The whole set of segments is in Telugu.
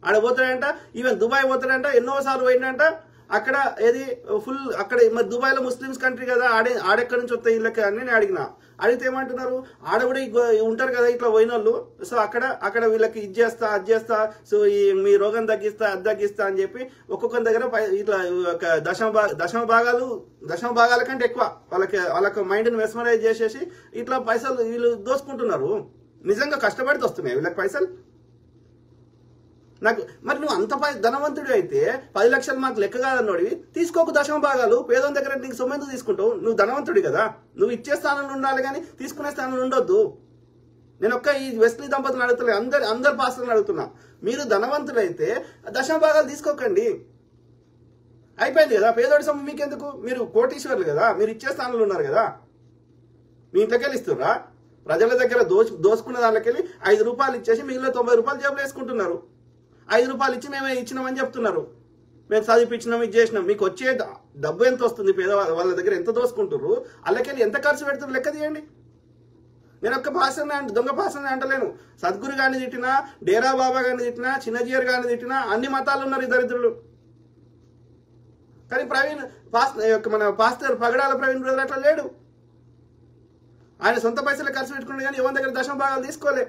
ఆడ పోతాడంట, ఈవెన్ దుబాయ్ పోతాడంట, ఎన్నోసార్లు పోయిందంట. అక్కడ ఏది ఫుల్ అక్కడ మరి దుబాయ్లో ముస్లిమ్స్ కంట్రీ కదా, ఆడెక్కడి నుంచి వస్తాయి వీళ్ళకి అని నేను అడిగితే ఏమంటున్నారు, ఆడ కూడా ఉంటారు కదా ఇట్లా పోయిన వాళ్ళు. సో అక్కడ వీళ్ళకి ఇది చేస్తా అది చేస్తా, సో ఈ మీ రోగం తగ్గిస్తా అది తగ్గిస్తా అని చెప్పి ఒక్కొక్కరి దగ్గర ఇట్లా దశమ భాగాల కంటే ఎక్కువ వాళ్ళకి మైండ్ని మెస్మరైజ్ చేసేసి ఇట్లా పైసలు వీళ్ళు దోసుకుంటున్నారు. నిజంగా కష్టపడితే వస్తున్నాయి వీళ్ళకి పైసలు. నాకు మరి నువ్వు అంత ధనవంతుడు అయితే 10 లక్షలు మాకు లెక్క కాదన్నోడివి, తీసుకోకు దశమ భాగాలు. పేదోని దగ్గర నీకు సొమ్మెందుకు తీసుకుంటావు? నువ్వు ధనవంతుడి కదా, నువ్వు ఇచ్చే స్థానంలో ఉండాలి కానీ తీసుకునే స్థానంలో ఉండొద్దు. నేను ఈ వెస్లీ దంపతులను అడుగుతున్నా, అందరు పాస్టర్లను అడుగుతున్నా, మీరు ధనవంతులైతే దశమ భాగాలు తీసుకోకండి. అయిపోయింది కదా, పేదోడి సొమ్ము మీకెందుకు? మీరు కోటీశ్వర్లు కదా, మీరు ఇచ్చే స్థానంలో ఉన్నారు కదా, మీ ఇంట్లోకెళ్ళి ఇస్తుర్రా? ప్రజల దగ్గర దోసుకున్న దానికెళ్ళి 5 రూపాయలు ఇచ్చేసి మిగిలిన 90 రూపాయలు జేబులు వేసుకుంటున్నారు. 5 రూపాయలు ఇచ్చి మేమే ఇచ్చినామని చెప్తున్నారు, మేము చదివిపించినాం ఇది చేసినాం. మీకు వచ్చే డబ్బు ఎంత వస్తుంది? వాళ్ళ దగ్గర ఎంత దోసుకుంటారు? అలాకెళ్ళి ఎంత ఖర్చు పెడుతున్నారు లెక్క తీయండి. నేను ఒక్క భాషని దొంగ భాషని అంటలేను. సద్గురు గారిని తిట్టినా, డేరా బాబా గారిని తిట్టినా, చిన్నజీయర్ గారిని తిట్టినా, అన్ని మతాలు ఉన్నారు ఈ దరిద్రులు. కానీ మన పాస్టర్ పగడాల ప్రవీణ్ బ్రదర్ అట్లా లేడు. ఆయన సొంత పైసలు ఖర్చు పెట్టుకుంటే కానీ ఎవరి దగ్గర దశమ భాగాలు తీసుకోలే.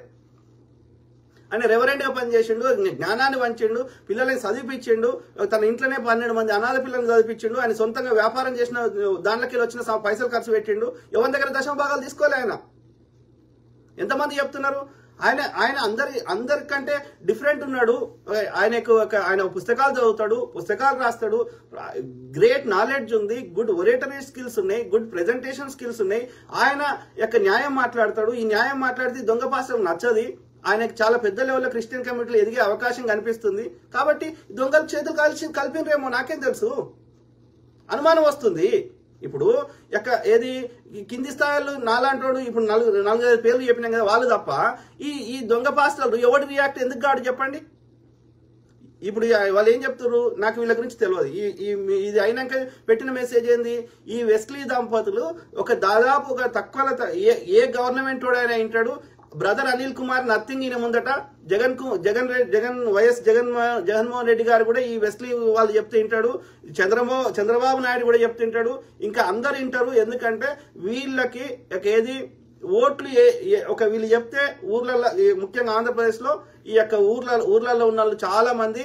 ఆయన రెవరెంట్గా పనిచేసిండు, జ్ఞానాన్ని పంచిండు, పిల్లల్ని చదివిపించిండు, తన ఇంట్లోనే 12 మంది అనాథ పిల్లల్ని చదివిపించిండు. ఆయన సొంతంగా వ్యాపారం చేసిన దాంట్లోకి వచ్చిన పైసలు ఖర్చు పెట్టిండు. ఎవరి దగ్గర దశమ భాగాలు తీసుకోలే. ఆయన ఎంతమంది చెప్తున్నారు? ఆయన అందరికంటే డిఫరెంట్ ఉన్నాడు. ఆయన పుస్తకాలు చదువుతాడు, పుస్తకాలు రాస్తాడు, గ్రేట్ నాలెడ్జ్ ఉంది, గుడ్ ఒరేటరీ స్కిల్స్ ఉన్నాయి, గుడ్ ప్రెజెంటేషన్ స్కిల్స్ ఉన్నాయి. ఆయన న్యాయం మాట్లాడతాడు. ఈ న్యాయం మాట్లాడితే దొంగ పాస్టర్ నచ్చది. ఆయనకు చాలా పెద్ద లెవెల్లో క్రిస్టియన్ కమ్యూనిటీలో ఎదిగే అవకాశం కనిపిస్తుంది. కాబట్టి దొంగల చేతులు కలిపినరేమో నాకేం తెలుసు, అనుమానం వస్తుంది. ఇప్పుడు ఏది కింది స్థాయిలో నాలాంటోడు ఇప్పుడు 4-5 పేర్లు చెప్పినాం కదా, వాళ్ళు తప్ప ఈ దొంగ పాస్టర్లు ఎవడు రియాక్ట్ ఎందుకు కాడు చెప్పండి. ఇప్పుడు వాళ్ళు ఏం చెప్తారు, నాకు వీళ్ళ గురించి తెలియదు. ఇది అయినాక పెట్టిన మెసేజ్ ఏంది, ఈ వెస్లీ దంపతులు దాదాపు తక్కువ ఏ గవర్నమెంట్ వాడైనా వింటాడు. బ్రదర్ అనిల్ కుమార్ నథింగ్ ఈయన ముందట జగన్మోహన్ రెడ్డి గారు కూడా ఈ వెస్లీ వాళ్ళు చెప్తే వింటాడు, చంద్రబాబు నాయుడు కూడా చెప్తే వింటాడు, ఇంకా అందరు వింటారు. ఎందుకంటే వీళ్ళకి ఏది ఓట్లు వీళ్ళు చెప్తే ఊర్లలో, ముఖ్యంగా ఆంధ్రప్రదేశ్ లో ఈ ఊర్లలో ఉన్న వాళ్ళు చాలా మంది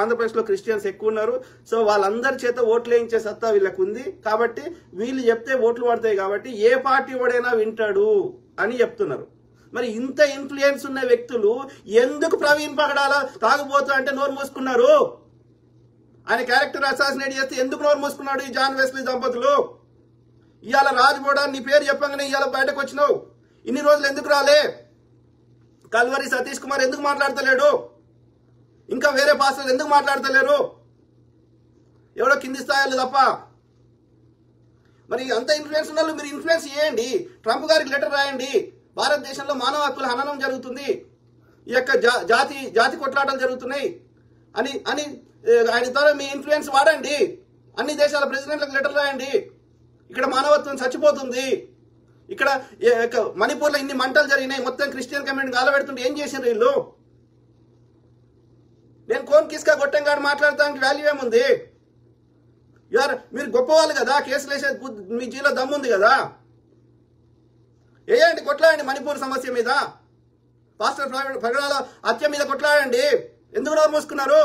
ఆంధ్రప్రదేశ్ లో క్రిస్టియన్స్ ఎక్కువ ఉన్నారు. సో వాళ్ళందరి చేత ఓట్లు వేయించే సత్తా వీళ్ళకు ఉంది. కాబట్టి వీళ్ళు చెప్తే ఓట్లు పడతాయి. కాబట్టి ఏ పార్టీ వాడైనా వింటాడు అని చెప్తున్నారు. మరి ఇంత ఇన్ఫ్లుయెన్స్ ఉన్న వ్యక్తులు ఎందుకు ప్రవీణ్ పగడాల తాగుబోతు అంటే నోరు మూసుకున్నారు? ఆయన క్యారెక్టర్ అసాసినేట్ చేస్తే ఎందుకు నోరు మూసుకున్నాడు ఈ జాన్ వెస్లీ దంపతులు? ఇవాళ రాజ్బోడా నీ పేరు చెప్పగానే ఇవాళ బయటకు వచ్చినావు, ఇన్ని రోజులు ఎందుకు రాలే? కల్వరి సతీష్ కుమార్ ఎందుకు మాట్లాడతలేడు? ఇంకా వేరే పాస్టర్లు ఎందుకు మాట్లాడతలేరు? ఎవడో కింది స్థాయిలు తప్ప. మరి అంత ఇన్ఫ్లుయెన్స్ ఉన్న మీరు ఇన్ఫ్లుయెన్స్ చేయండి, ట్రంప్ గారికి లెటర్ రాయండి. భారతదేశంలో మానవ హక్కుల హననం జరుగుతుంది, ఈ జాతి కొట్లాటలు జరుగుతున్నాయి అని ఆయన ద్వారా మీ ఇన్ఫ్లుయెన్స్ వాడండి. అన్ని దేశాల ప్రెసిడెంట్లకు లెటర్ రాయండి. ఇక్కడ మానవత్వం చచ్చిపోతుంది. ఇక్కడ మణిపూర్లో ఇన్ని మంటలు జరిగినాయి, మొత్తం క్రిస్టియన్ కమ్యూనిటీ గాలబెడుతుంటే ఏం చేసిండ్రు వీళ్ళు? నేను కోన్ కిస్కా గొట్టంగాడు మాట్లాడటానికి వాల్యూ ఏముంది? మీరు గొప్పవాళ్ళు కదా, కేసులు వేసే మీ జీలో దమ్ముంది కదా, ఏంటి కొట్లాడండి. మణిపూర్ సమస్య మీద, పాస్టర్ పగడాల హత్య మీద కొట్లాడండి. ఎందుకు నోరు మూసుకున్నారు?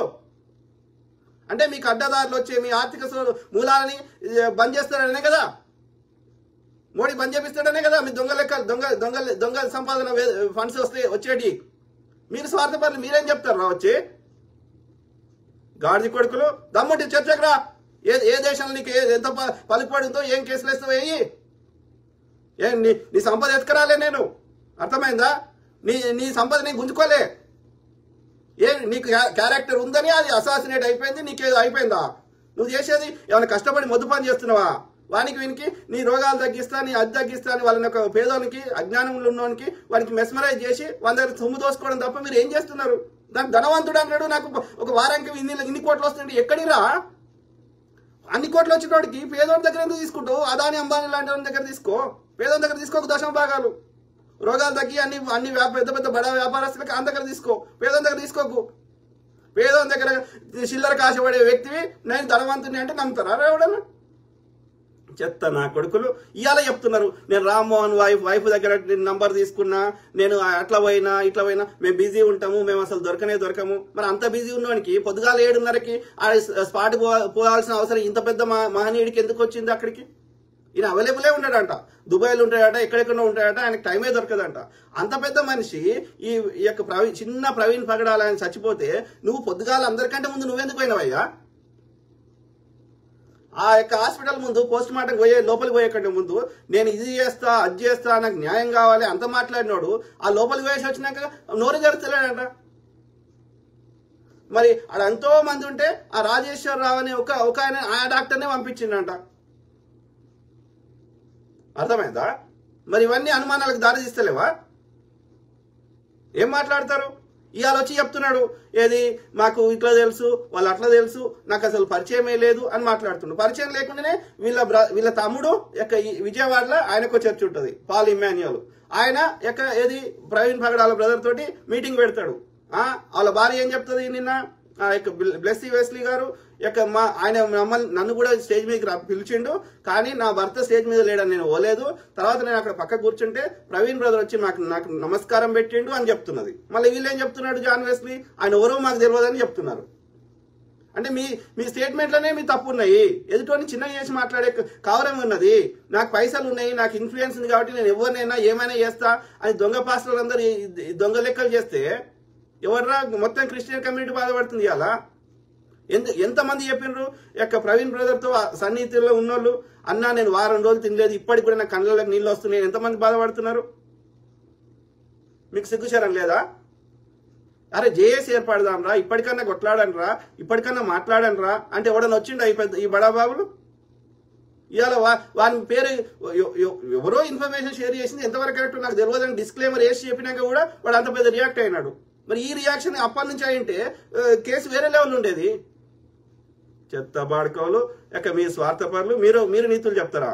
అంటే మీకు అడ్డదారులు వచ్చే మీ ఆర్థిక మూలాలని బంద్ చేస్తారనే కదా, మోడీ బంద్ చేపిస్తాడనే కదా మీ దొంగ సంపాదన ఫండ్స్ వచ్చేటి. మీరు స్వార్థపరులు, మీరేం చెప్తారు వచ్చి? గాడిది కొడుకులు, దమ్ముంటి చర్చకు రా. ఏ దేశంలో నీకు ఎంత పలుకుపడుతుందో, ఏం కేసులు వేస్తావు వేయి. నీ సంపద ఎత్తుకరాలే నేను, అర్థమైందా? నీ సంపద నేను గుంజుకోలే. నీకు క్యారెక్టర్ ఉందని అది అసాసినేట్ అయిపోయింది, నీకేదో అయిపోయిందా? నువ్వు చేసేది ఏమైనా కష్టపడి మొద్దు పని చేస్తున్నావా? వీనికి నీ రోగాలు తగ్గిస్తా, నీ అది తగ్గిస్తా అని వాళ్ళని పేదోనికి, అజ్ఞానంలో ఉన్నవానికి వానికి మెస్మరైజ్ చేసి వాళ్ళ దగ్గర సొమ్ము దోసుకోవడం తప్ప మీరు ఏం చేస్తున్నారు? దానికి ధనవంతుడు అన్నాడు, నాకు ఒక వారానికి ఇన్ని కోట్లు వస్తుంటే ఎక్కడిరా? అన్ని కోట్లు వచ్చినోడికి పేదోడి దగ్గర ఎందుకు తీసుకుంటావు? అదాని అంబానీ లాంటి వాళ్ళ దగ్గర తీసుకో, పేదోడి దగ్గర తీసుకోక దశమ భాగాలు. రోగాలు తగ్గి అన్ని పెద్ద పెద్ద బడా వ్యాపారస్తులకి ఆయన దగ్గర తీసుకో, పేదోడి దగ్గర తీసుకోకు. పేదోని దగ్గర చిల్లర కాశపడే వ్యక్తివి నేను ధనవంతుని అంటే నమ్ముతారా ఎవడన్నా? చెత్త నా కొడుకులు ఇవాళ చెప్తున్నారు నేను రామ్మోహన్ వైఫ్ దగ్గర నంబర్ తీసుకున్నా, నేను అట్లా పోయినా ఇట్లా పోయినా, మేము బిజీ ఉంటాము, మేము అసలు దొరకము. మరి అంత బిజీ ఉన్నవానికి పొద్దుగాల 7:30కి ఆ స్పాట్ పోవాల్సిన అవసరం ఇంత పెద్ద మహనీయుడికి ఎందుకు వచ్చింది? అక్కడికి ఈయన అవైలబులే ఉంటాడంట, దుబాయ్లో ఉంటాడట, ఎక్కడెక్కడో ఉంటాడట, ఆయనకు టైమే దొరకదంట. అంత పెద్ద మనిషి ఈ యొక్క చిన్న ప్రవీణ్ పగడాల ఆయన చచ్చిపోతే నువ్వు పొద్దుగాల అందరికంటే ముందు నువ్వెందుకు పోయినవయ్యా? ఆ యొక్క హాస్పిటల్ ముందు పోస్ట్ మార్టం లోపలికి పోయేకంటే ముందు నేను ఇది చేస్తా అది చేస్తా నాకు న్యాయం కావాలి అంత మాట్లాడినోడు ఆ లోపలికి పోయేసి వచ్చినాక నోరు జరుగుతలేడంట. మరి ఆడ ఎంతో మంది ఉంటే ఆ రాజేశ్వరరావు అనే ఒక ఆయన ఆ డాక్టర్నే పంపించిండంట. అర్థమైందా? మరి ఇవన్నీ అనుమానాలకు దారి తీస్తలేవా? ఏం మాట్లాడతారు? ఇవాళ వచ్చి చెప్తున్నాడు ఏది మాకు ఇట్లా తెలుసు, వాళ్ళు అట్లా తెలుసు, నాకు అసలు పరిచయమే లేదు అని మాట్లాడుతున్నాడు. పరిచయం లేకుండానే వీళ్ళ తమ్ముడు యొక్క విజయవాడలో ఆయనకు చర్చ ఉంటుంది, పాల్ ఇమాన్యుయల్. ఆయన యొక్క ఏది ప్రవీణ్ పగడాల బ్రదర్ తోటి మీటింగ్ పెడతాడు. వాళ్ళ భార్య ఏం చెప్తుంది నిన్న బ్లెస్సీ వెస్లీ గారు ఆయన నన్ను కూడా స్టేజ్ మీద పిలిచిండు, కానీ నా భర్త స్టేజ్ మీద లేడని నేను పోలేదు. తర్వాత నేను అక్కడ పక్క కూర్చుంటే ప్రవీణ్ బ్రదర్ వచ్చి నాకు నమస్కారం పెట్టిండు అని చెప్తున్నది. మళ్ళీ వీళ్ళు ఏం చెప్తున్నాడు? జాన్ వెస్లీ ఆయన ఎవరో మాకు తెలియదని చెప్తున్నారు. అంటే మీ స్టేట్మెంట్లోనే మీ తప్పు ఉన్నాయి. ఎదుటోని చిన్నగా చేసి మాట్లాడే కవరం ఉన్నది. నాకు పైసలు ఉన్నాయి, నాకు ఇన్ఫ్లుయెన్స్ ఉంది కాబట్టి నేను ఎవరినైనా ఏమైనా చేస్తా అని దొంగ పాస్టర్లు అందరూ దొంగ లెక్కలు చేస్తే ఎవర్రా మొత్తం క్రిస్టియన్ కమ్యూనిటీ బాధపడుతుంది. అలా ఎంతమంది చెప్పినారు యొక్క ప్రవీణ్ బ్రదర్తో సన్నిహితుల్లో ఉన్నోళ్ళు అన్నా నేను వారం రోజులు తినలేదు, ఇప్పటికి కూడా నా కళ్ళలోకి నీళ్ళు వస్తున్నాయి. ఎంతమంది బాధపడుతున్నారు? మీకు సిగ్గుచారం లేదా? అరే జేఏసీ ఏర్పడదాంరా, ఇప్పటికన్నా కొట్లాడనరా, ఇప్పటికన్నా మాట్లాడనరా అంటే ఎవడన్నా వచ్చిండ ఈ బడాబాబులు? ఇవాళ వాని పేరు ఎవరో ఇన్ఫర్మేషన్ షేర్ చేసింది, ఎంతవరకు కరెక్ట్ నాకు తెలియదని డిస్క్లైమర్ వేసి చెప్పినాక కూడా వాడు అంత పెద్ద రియాక్ట్ అయినాడు. మరి ఈ రియాక్షన్ అప్పటి నుంచి అయింటే కేసు వేరే లెవెల్ ఉండేది. చెత్త బాడుకోలు మీ స్వార్థపరులు మీరు నీతులు చెప్తారా?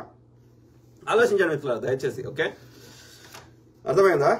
ఆలోచించండి మిత్రులారా దయచేసి. ఓకే, అర్థమైందా?